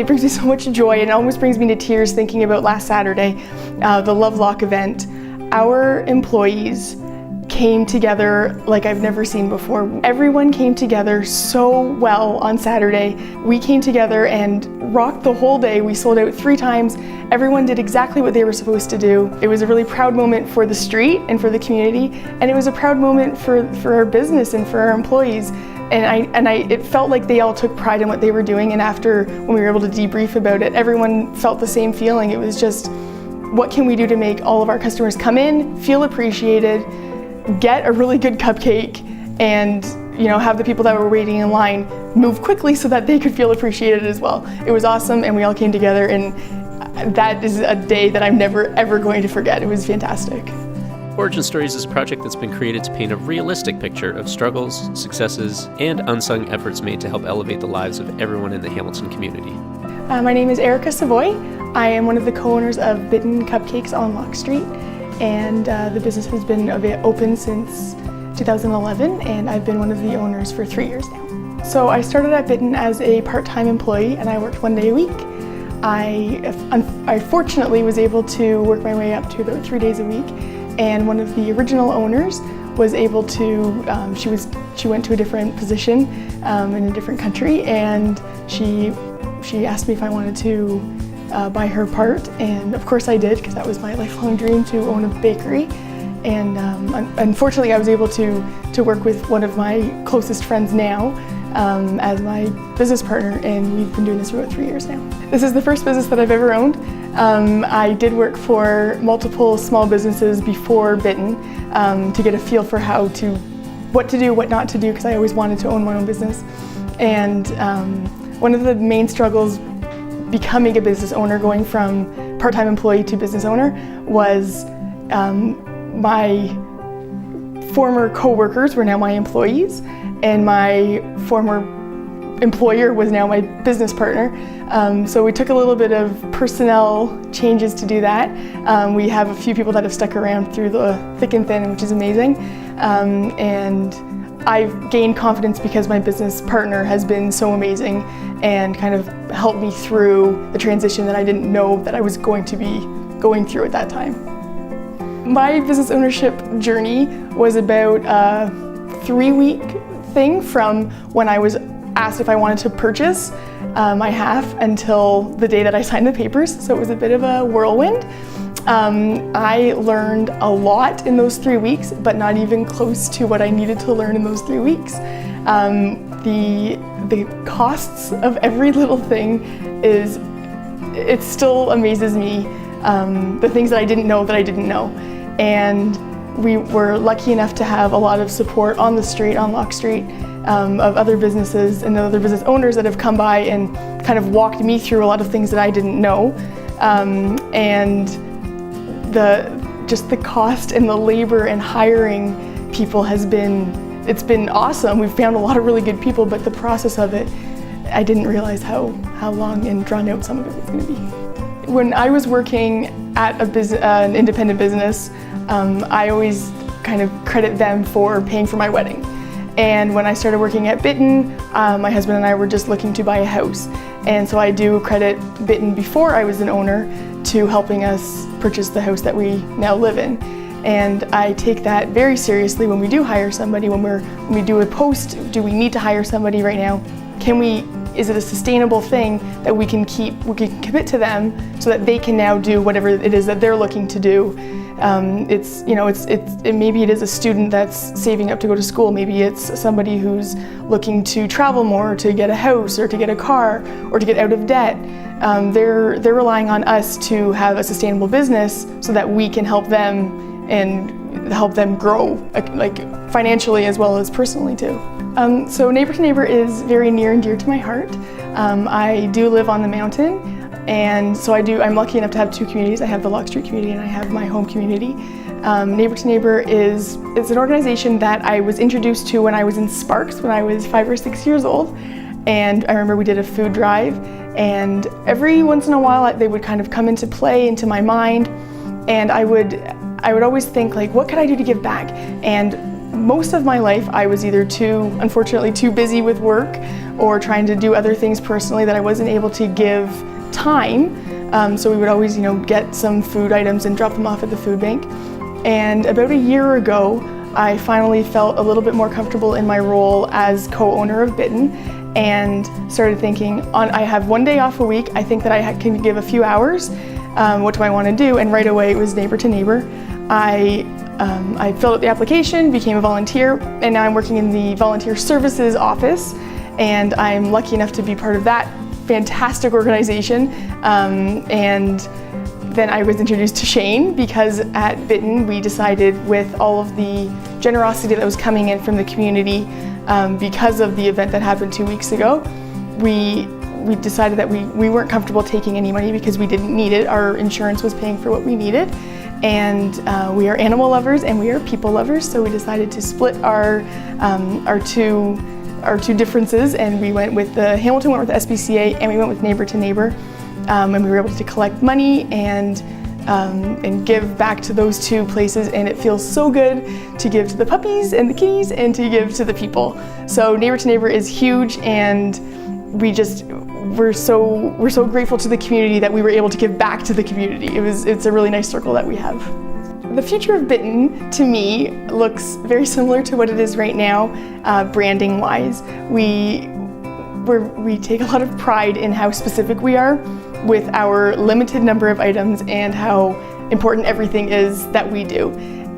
It brings me so much joy and almost brings me to tears thinking about last Saturday, the Love Lock event. Our employees came together like I've never seen before. Everyone came together so well on Saturday. We came together and rocked the whole day. We sold out 3 times. Everyone did exactly what they were supposed to do. It was a really proud moment for the street and for the community, and it was a proud moment for our business and for our employees. It felt like they all took pride in what they were doing, and after, when we were able to debrief about it, everyone felt the same feeling. It was just, what can we do to make all of our customers come in, feel appreciated, get a really good cupcake, and have the people that were waiting in line move quickly so that they could feel appreciated as well. It was awesome, and we all came together, and that is a day that I'm never ever going to forget. It was fantastic. Origin Stories is a project that's been created to paint a realistic picture of struggles, successes, and unsung efforts made to help elevate the lives of everyone in the Hamilton community. My name is Savoy. I am one of the co-owners of Bitten Cupcakes on Locke Street, and the business has been open since 2011, and I've been one of the owners for 3 years now. So I started at Bitten as a part-time employee, and I worked 1 day a week. I fortunately was able to work my way up to about 3 days a week. And one of the original owners was able to, she went to a different position in a different country, and she asked me if I wanted to buy her part, and of course I did, because that was my lifelong dream, to own a bakery. And unfortunately I was able to work with one of my closest friends now as my business partner, and we've been doing this for about 3 years now. This is the first business that I've ever owned. I did work for multiple small businesses before Bitten to get a feel for what to do, what not to do, because I always wanted to own my own business. And one of the main struggles becoming a business owner, going from part-time employee to business owner, was my former co-workers were now my employees, and my former employer was now my business partner. So we took a little bit of personnel changes to do that. We have a few people that have stuck around through the thick and thin, which is amazing. And I've gained confidence because my business partner has been so amazing and kind of helped me through the transition that I didn't know that I was going to be going through at that time. My business ownership journey was about a 3-week thing from when I was asked if I wanted to purchase my half until the day that I signed the papers, so it was a bit of a whirlwind. I learned a lot in those 3 weeks, but not even close to what I needed to learn in those 3 weeks. The costs of every little thing it still amazes me, the things that I didn't know that I didn't know. And we were lucky enough to have a lot of support on the street, on Locke Street, of other businesses and other business owners that have come by and kind of walked me through a lot of things that I didn't know. And just the cost and the labor and hiring people it's been awesome. We've found a lot of really good people, but the process of it, I didn't realize how long and drawn out some of it was going to be. When I was working at an independent business, I always kind of credit them for paying for my wedding. And when I started working at Bitten, my husband and I were just looking to buy a house. And so I do credit Bitten before I was an owner to helping us purchase the house that we now live in. And I take that very seriously when we do hire somebody, when we do a post, do we need to hire somebody right now? Is it a sustainable thing that we can commit to them so that they can now do whatever it is that they're looking to do? Maybe it is a student that's saving up to go to school. Maybe it's somebody who's looking to travel more, to get a house or to get a car or to get out of debt. They're relying on us to have a sustainable business so that we can help them and help them grow, like financially as well as personally too. So Neighbor to Neighbor is very near and dear to my heart. I do live on the mountain, and so I'm lucky enough to have 2 communities. I have the Locke Street community and I have my home community. Neighbor to Neighbor is an organization that I was introduced to when I was in Sparks when I was 5 or 6 years old. And I remember we did a food drive, and every once in a while they would kind of come into play into my mind, and I would always think, like, what could I do to give back? And most of my life I was either unfortunately too busy with work, or trying to do other things personally that I wasn't able to give time. So we would always, get some food items and drop them off at the food bank. And about a year ago, I finally felt a little bit more comfortable in my role as co-owner of Bitten, and started thinking, I have one day off a week, I think that I can give a few hours. What do I want to do? And right away it was neighbor to neighbor. I filled out the application, became a volunteer, and now I'm working in the volunteer services office, and I'm lucky enough to be part of that fantastic organization. And then I was introduced to Shane because at Bitten we decided, with all of the generosity that was coming in from the community because of the event that happened 2 weeks ago, we decided that we weren't comfortable taking any money because we didn't need it. Our insurance was paying for what we needed. And we are animal lovers and we are people lovers, so we decided to split our two differences, and we went with Hamilton went with SPCA and we went with neighbor to neighbor, and we were able to collect money and give back to those two places, and it feels so good to give to the puppies and the kitties and to give to the people. So neighbor to neighbor is huge, and we're so grateful to the community that we were able to give back to the community. It's a really nice circle that we have. The future of Bitten, to me, looks very similar to what it is right now, branding wise. We take a lot of pride in how specific we are with our limited number of items and how important everything is that we do.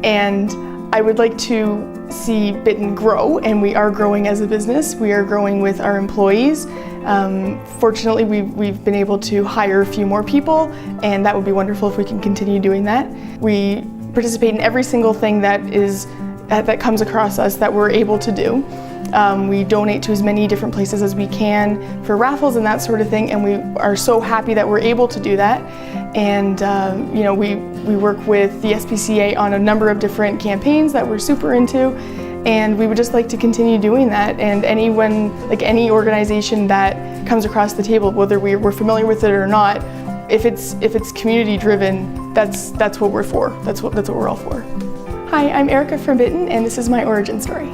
And I would like to see Bitten grow, and we are growing as a business. We are growing with our employees. Fortunately, we've been able to hire a few more people, and that would be wonderful if we can continue doing that. We participate in every single thing that comes across us that we're able to do. We donate to as many different places as we can for raffles and that sort of thing, and we are so happy that we're able to do that. And we work with the SPCA on a number of different campaigns that we're super into, and we would just like to continue doing that. And anyone, like any organization that comes across the table, whether we're familiar with it or not, if it's community driven, that's what we're for. That's what we're all for. Hi, I'm Erica from Bitten, and this is my origin story.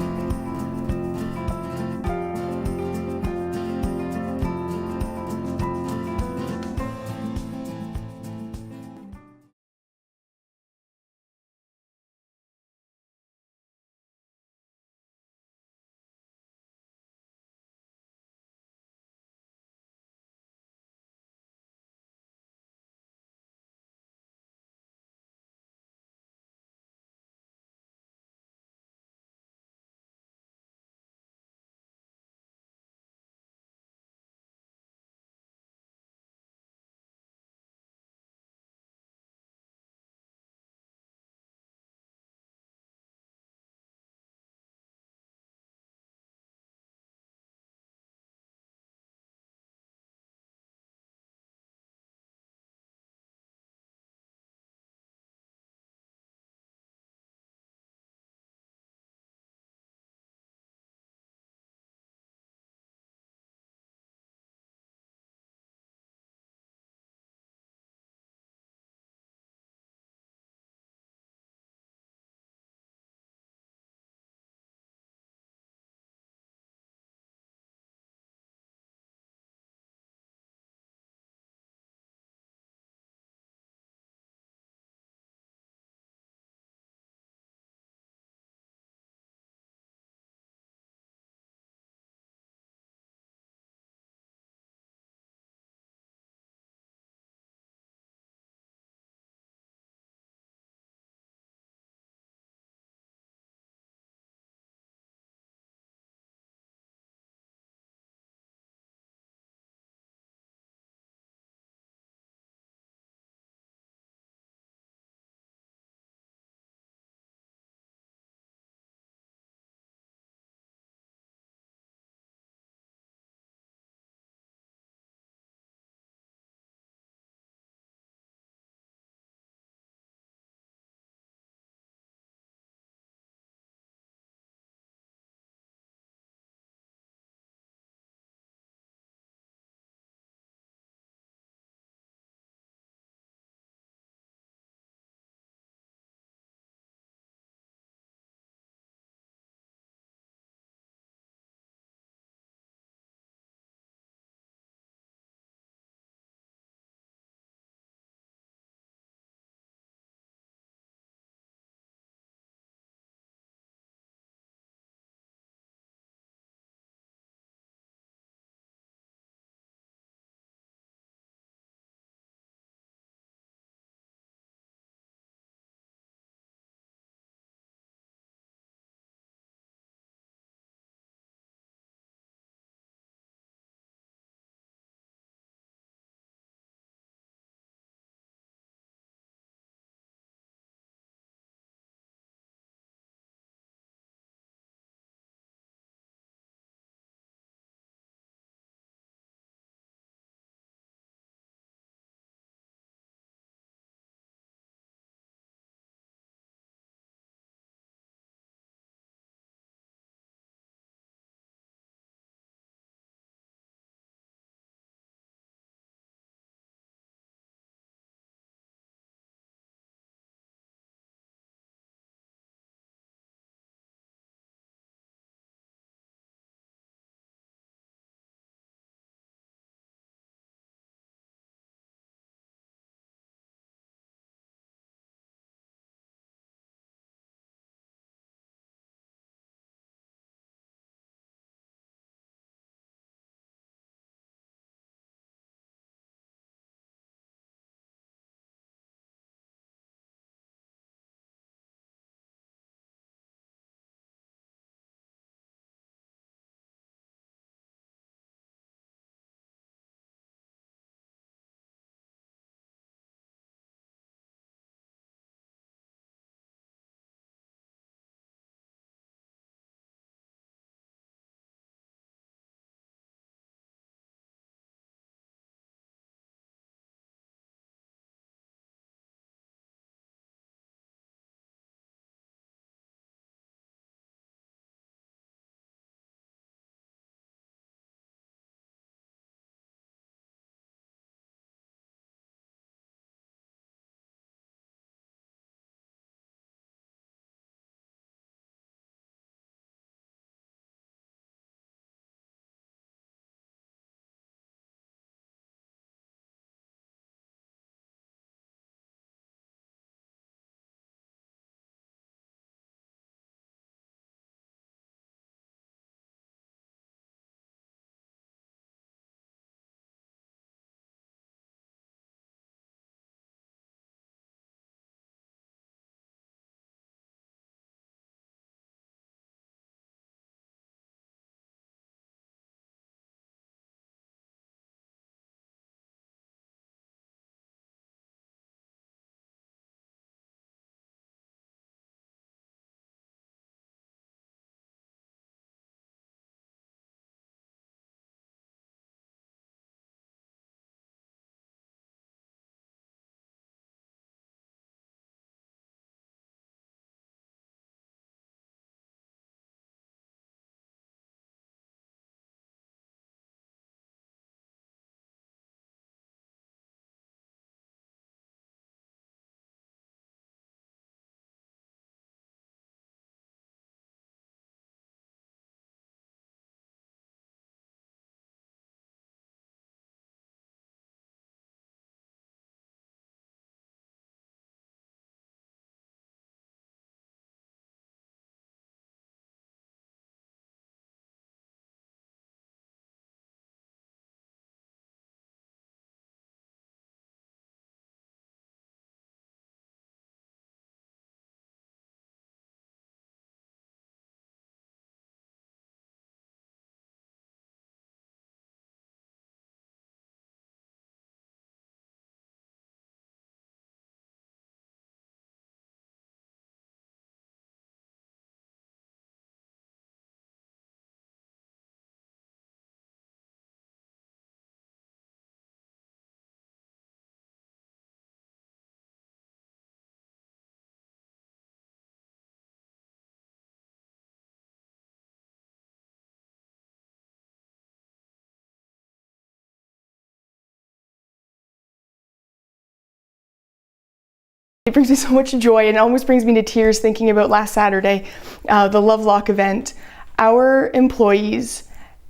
It brings me so much joy, and it almost brings me to tears thinking about last Saturday, the Love Lock event. Our employees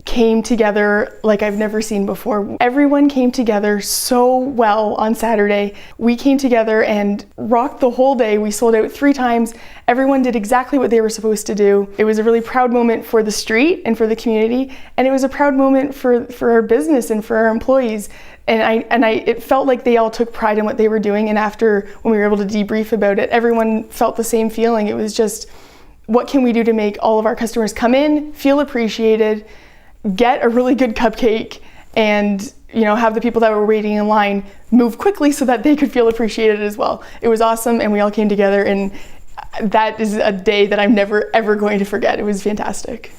came together like I've never seen before. Everyone came together so well on Saturday. We came together and rocked the whole day. We sold out 3 times. Everyone did exactly what they were supposed to do. It was a really proud moment for the street and for the community, and it was a proud moment for our business and for our employees. And it felt like they all took pride in what they were doing, and after, when we were able to debrief about it, everyone felt the same feeling. It was just, what can we do to make all of our customers come in, feel appreciated, get a really good cupcake, and have the people that were waiting in line move quickly so that they could feel appreciated as well. It was awesome, and we all came together, and that is a day that I'm never ever going to forget. It was fantastic.